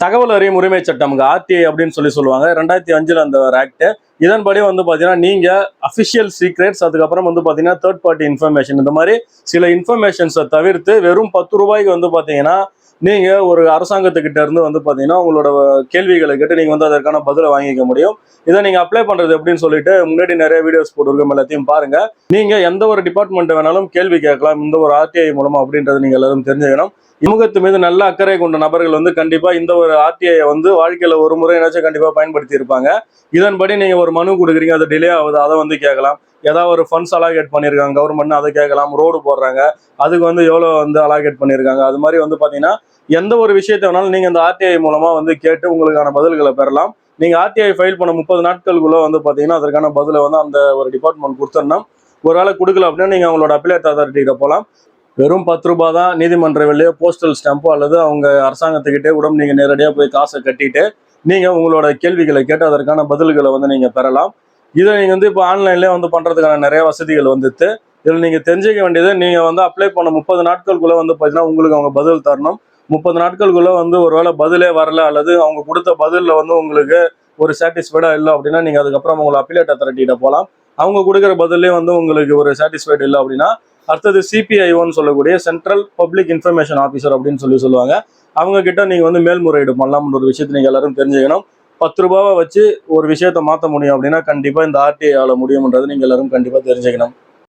தகவல் அறியும் உரிமை சட்டம் ஆர்டிஐ அப்படின்னு சொல்லுவாங்க. 2005 அந்த ஒரு ஆக்ட். இதன்படி வந்து பாத்தீங்கன்னா நீங்க அபிஷியல் சீக்ரெட்ஸ், அதுக்கப்புறம் வந்து பாத்தீங்கன்னா தேர்ட் பார்ட்டி இன்ஃபர்மேஷன், இந்த மாதிரி சில இன்ஃபர்மேஷன்ஸை தவிர்த்து வெறும் 10 ரூபாய்க்கு வந்து பாத்தீங்கன்னா நீங்க ஒரு அரசாங்கத்துக்கிட்ட இருந்து வந்து பாத்தீங்கன்னா உங்களோட கேள்விகளை கேட்டு நீங்க வந்து அதற்கான பதிலை வாங்கிக்க முடியும். இதை நீங்க அப்ளை பண்றது எப்படின்னு சொல்லிட்டு முன்னாடி நிறைய வீடியோஸ் போட்டுருக்கோம், எல்லாத்தையும் பாருங்க. நீங்க எந்த ஒரு டிபார்ட்மெண்ட் வேணாலும் கேள்வி கேட்கலாம் இந்த ஒரு ஆர்டிஐ மூலமா அப்படின்றது நீங்க எல்லாரும் தெரிஞ்சுக்கணும். சமூகத்து மீது நல்ல அக்கறை கொண்ட நபர்கள் வந்து கண்டிப்பா இந்த ஒரு ஆர்டிஐ வந்து வாழ்க்கையில ஒரு முறை ஏதாச்சும் கண்டிப்பா பயன்படுத்தி இருப்பாங்க. இதன்படி நீங்க ஒரு மனு கொடுக்குறீங்க, அது டிலே ஆகுது, அதை வந்து கேட்கலாம். ஏதாவது ஒரு ஃபண்ட்ஸ் அலாகேட் பண்ணியிருக்காங்க கவர்மெண்ட், அதை கேட்கலாம். ரோடு போடுறாங்க, அதுக்கு வந்து எவ்வளோ வந்து அலாகேட் பண்ணியிருக்காங்க, அது மாதிரி வந்து பார்த்தீங்கன்னா எந்த ஒரு விஷயத்தை வேணாலும் நீங்கள் இந்த ஆர்டிஐ மூலமா வந்து கேட்டு உங்களுக்கான பதில்களை பெறலாம். நீங்கள் ஆர்டிஐ ஃபைல் பண்ண 30 நாட்களுக்குள்ள வந்து பார்த்தீங்கன்னா அதற்கான பதிலை வந்து அந்த ஒரு டிபார்ட்மெண்ட் கொடுத்துடணும். ஒரு வேளை கொடுக்கல அப்படின்னா நீங்கள் அவங்களோட அப்பிலேட் அத்தாரிட்டிகிட்ட போகலாம். வெறும் 10 ரூபாய் தான். நீதிமன்ற வெளியே போஸ்டல் ஸ்டாம்போ அல்லது அவங்க அரசாங்கத்துக்கிட்டே கூட நீங்கள் நேரடியாக போய் காசை கட்டிட்டு நீங்கள் உங்களோட கேள்விகளை கேட்டு அதற்கான பதில்களை வந்து நீங்கள் பெறலாம். இதை நீங்கள் வந்து இப்போ ஆன்லைன்லேயே வந்து பண்ணுறதுக்கான நிறைய வசதிகள் வந்துட்டு. இதில் நீங்கள் தெரிஞ்சுக்க வேண்டியது, நீங்கள் வந்து அப்ளை பண்ண 30 நாட்களுக்குள்ளே வந்து பார்த்தீங்கன்னா உங்களுக்கு அவங்க பதில் தரணும். 30 நாட்களுக்குள்ளே வந்து ஒரு வேளை பதிலே வரல அல்லது அவங்க கொடுத்த பதிலில் வந்து உங்களுக்கு ஒரு சாட்டிஸ்ஃபைடாக இல்லை அப்படின்னா நீங்கள் அதுக்கப்புறம் உங்களை அப்பிலேட் அத்தாரிட்டிகிட்ட போகலாம். அவங்க கொடுக்குற பதிலே வந்து உங்களுக்கு ஒரு சாட்டிஸ்ஃபைடு இல்லை அப்படின்னா அடுத்தது சிபிஐஓன்னு சொல்லக்கூடிய சென்ட்ரல் பப்ளிக் இன்ஃபர்மேஷன் ஆஃபீஸர் அப்படின்னு சொல்லுவாங்க. அவங்க கிட்ட நீங்கள் வந்து மேல்முறையீடு பண்ணலாம்ன்ற ஒரு விஷயத்தை நீங்கள் எல்லாரும் தெரிஞ்சுக்கணும். 10 ரூபாவை வச்சு ஒரு விஷயத்த மாற்ற முடியும் அப்படின்னா கண்டிப்பாக இந்த ஆர்டிஐ ஆல முடியும்ன்றது நீங்கள் எல்லாரும் கண்டிப்பாக தெரிஞ்சுக்கணும்.